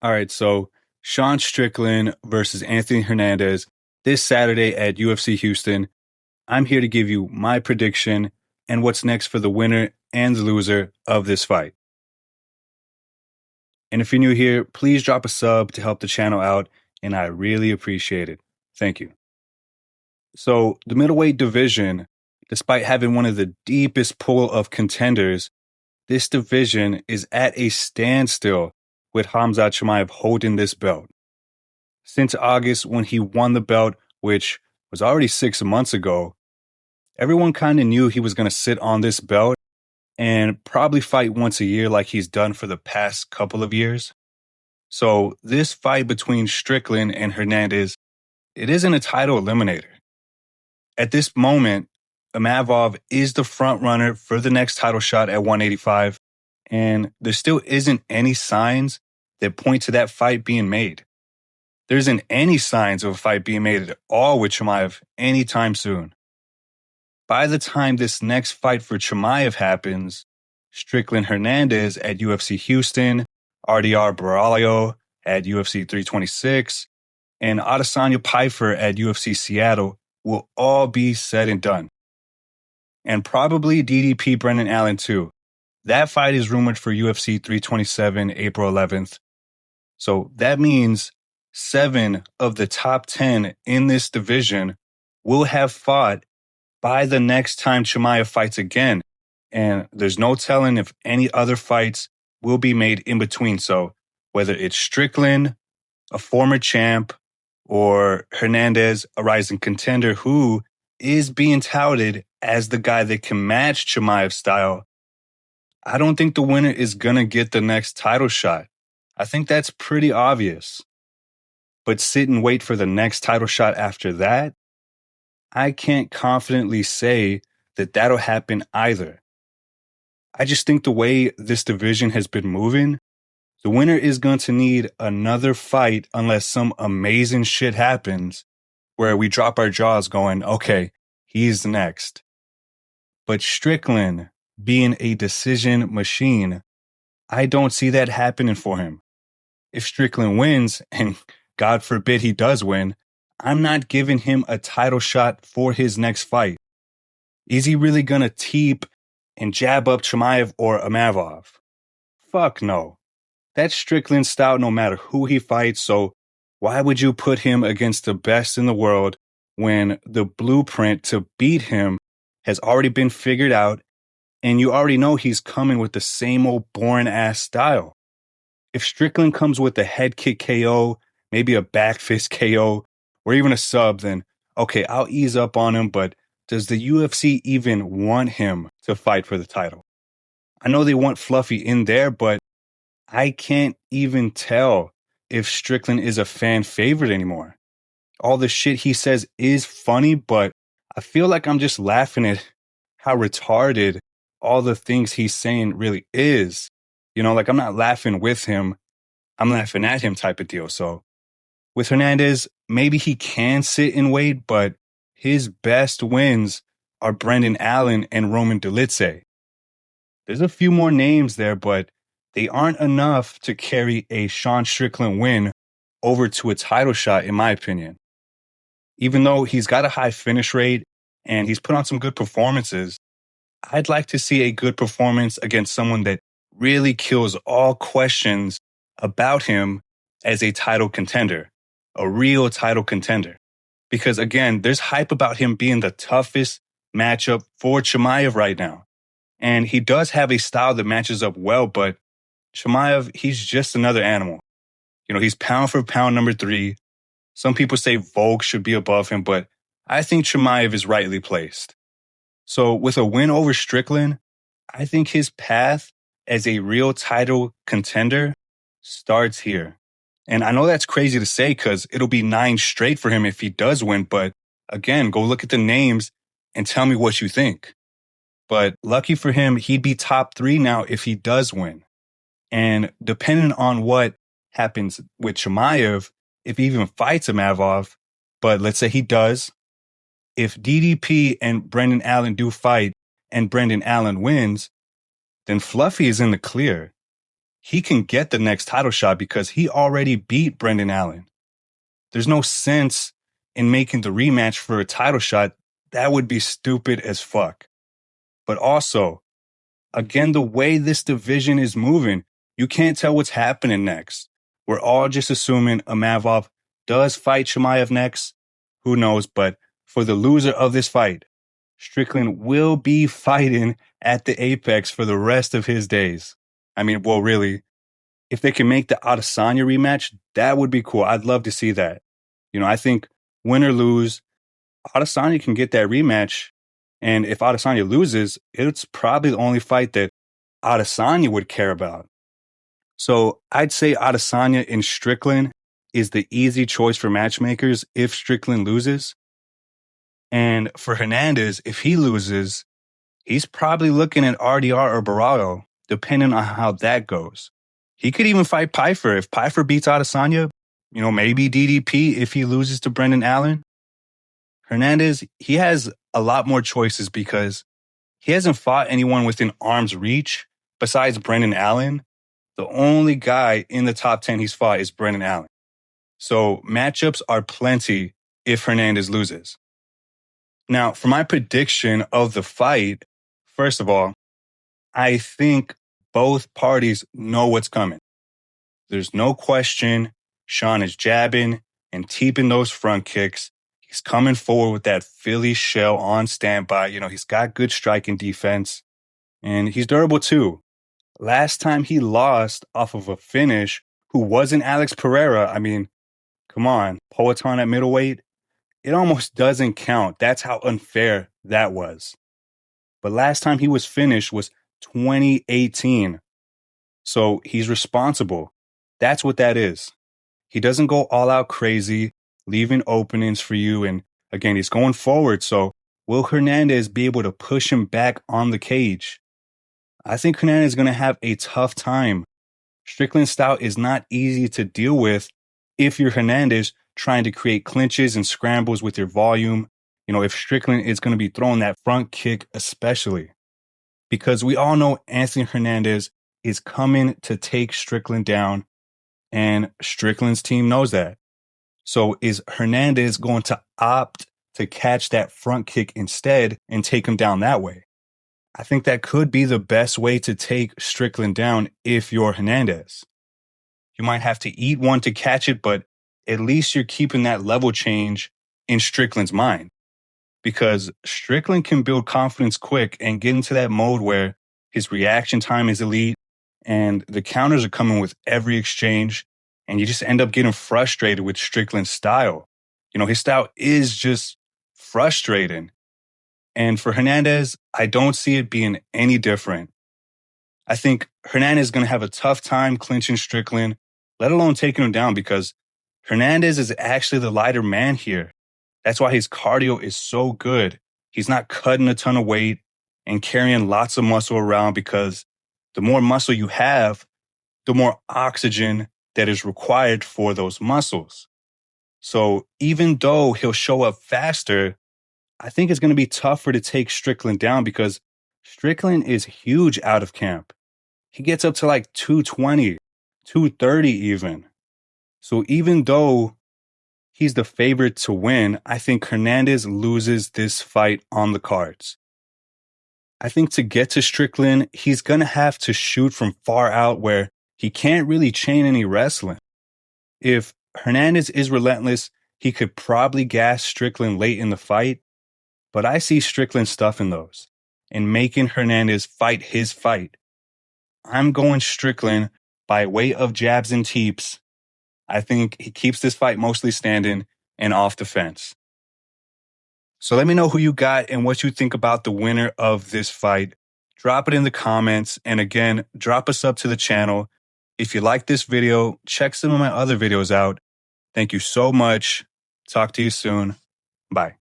All right, so Sean Strickland versus Anthony Hernandez this Saturday at UFC Houston. I'm here to give you my prediction and what's next for the winner and the loser of this fight. And if you're new here, please drop a sub to help the channel out, and I really appreciate it. Thank you. So, the middleweight division, despite having one of the deepest pool of contenders, this division is at a standstill with Khamzat Chimaev holding this belt. Since August, when he won the belt, which was already 6 months ago, everyone kind of knew he was going to sit on this belt and probably fight once a year like he's done for the past couple of years. So this fight between Strickland and Hernandez, it isn't a title eliminator. At this moment, Imavov is the front runner for the next title shot at 185, and there still isn't any signs that point to that fight being made. There isn't any signs of a fight being made at all with Chimaev anytime soon. By the time this next fight for Chimaev happens, Strickland Hernandez at UFC Houston, RDR Baralho at UFC 326, and Adesanya Piper at UFC Seattle will all be said and done. And probably DDP Brendan Allen too. That fight is rumored for UFC 327 April 11th. So that means 7 of the top 10 in this division will have fought by the next time Chimaev fights again. And there's no telling if any other fights will be made in between. So whether it's Strickland, a former champ, or Hernandez, a rising contender who is being touted as the guy that can match Chimaev's style, I don't think the winner is going to get the next title shot. I think that's pretty obvious. But sit and wait for the next title shot after that, I can't confidently say that that'll happen either. I just think the way this division has been moving, the winner is going to need another fight unless some amazing shit happens where we drop our jaws going, okay, he's next. But Strickland, being a decision machine, I don't see that happening for him. If Strickland wins, and God forbid he does win, I'm not giving him a title shot for his next fight. Is he really going to teep and jab up Chimaev or Imavov? Fuck no. That's Strickland's style no matter who he fights, so why would you put him against the best in the world when the blueprint to beat him has already been figured out and you already know he's coming with the same old boring ass style? If Strickland comes with a head kick KO, maybe a back fist KO, or even a sub, then okay, I'll ease up on him, but does the UFC even want him to fight for the title? I know they want Fluffy in there, but I can't even tell if Strickland is a fan favorite anymore. All the shit he says is funny, but I feel like I'm just laughing at how retarded all the things he's saying really is. You know, like I'm not laughing with him, I'm laughing at him type of deal. So with Hernandez, maybe he can sit and wait, but his best wins are Brendan Allen and Roman Dolidze. There's a few more names there, but they aren't enough to carry a Sean Strickland win over to a title shot, in my opinion. Even though he's got a high finish rate and he's put on some good performances, I'd like to see a good performance against someone that really kills all questions about him as a title contender, a real title contender. Because again, there's hype about him being the toughest matchup for Chimaev right now. And he does have a style that matches up well, but Chimaev, he's just another animal. You know, he's pound for pound number 3. Some people say Volk should be above him, but I think Chimaev is rightly placed. So with a win over Strickland, I think his path as a real title contender starts here. And I know that's crazy to say because it'll be 9 straight for him if he does win. But again, go look at the names and tell me what you think. But lucky for him, he'd be top 3 now if he does win. And depending on what happens with Chimaev, if he even fights Imavov, but let's say he does, if DDP and Brendan Allen do fight and Brendan Allen wins, then Fluffy is in the clear. he can get the next title shot because he already beat Brendan Allen. There's no sense in making the rematch for a title shot. That would be stupid as fuck. But also, again, the way this division is moving, you can't tell what's happening next. We're all just assuming Imavov does fight Chimaev next. Who knows? But for the loser of this fight, Strickland will be fighting at the Apex for the rest of his days. I mean, well, really, if they can make the Adesanya rematch, that would be cool. I'd love to see that. I think win or lose, Adesanya can get that rematch. And if Adesanya loses, it's probably the only fight that Adesanya would care about. So I'd say Adesanya in Strickland is the easy choice for matchmakers if Strickland loses. And for Hernandez, if he loses, he's probably looking at RDR or Barallo, depending on how that goes. He could even fight Pyfer. If Pyfer beats Adesanya, maybe DDP if he loses to Brendan Allen. Hernandez, he has a lot more choices because he hasn't fought anyone within arm's reach besides Brendan Allen. The only guy in the top 10 he's fought is Brendan Allen. So matchups are plenty if Hernandez loses. Now, for my prediction of the fight, first of all, I think both parties know what's coming. There's no question Sean is jabbing and teeping those front kicks. He's coming forward with that Philly shell on standby. He's got good striking defense, and he's durable too. Last time he lost off of a finish, who wasn't Alex Pereira, I mean, come on, Poatan at middleweight, it almost doesn't count. That's how unfair that was. But last time he was finished was 2018. So he's responsible. That's what that is. He doesn't go all out crazy, leaving openings for you. And again, he's going forward. So will Hernandez be able to push him back on the cage? I think Hernandez is going to have a tough time. Strickland's style is not easy to deal with if you're Hernandez trying to create clinches and scrambles with your volume. If Strickland is going to be throwing that front kick especially. Because we all know Anthony Hernandez is coming to take Strickland down, and Strickland's team knows that. So is Hernandez going to opt to catch that front kick instead and take him down that way? I think that could be the best way to take Strickland down if you're Hernandez. You might have to eat one to catch it, but at least you're keeping that level change in Strickland's mind. Because Strickland can build confidence quick and get into that mode where his reaction time is elite and the counters are coming with every exchange, and you just end up getting frustrated with Strickland's style. His style is just frustrating. And for Hernandez, I don't see it being any different. I think Hernandez is going to have a tough time clinching Strickland, let alone taking him down, because Hernandez is actually the lighter man here. That's why his cardio is so good. He's not cutting a ton of weight and carrying lots of muscle around, because the more muscle you have, the more oxygen that is required for those muscles. So even though he'll show up faster, I think it's going to be tougher to take Strickland down because Strickland is huge out of camp. He gets up to like 220, 230 even. So even though he's the favorite to win, I think Hernandez loses this fight on the cards. I think to get to Strickland, he's going to have to shoot from far out where he can't really chain any wrestling. If Hernandez is relentless, he could probably gas Strickland late in the fight, but I see Strickland stuffing those and making Hernandez fight his fight. I'm going Strickland by way of jabs and teeps. I think he keeps this fight mostly standing and off the fence. So let me know who you got and what you think about the winner of this fight. Drop it in the comments. And again, drop a sub to the channel. If you like this video, check some of my other videos out. Thank you so much. Talk to you soon. Bye.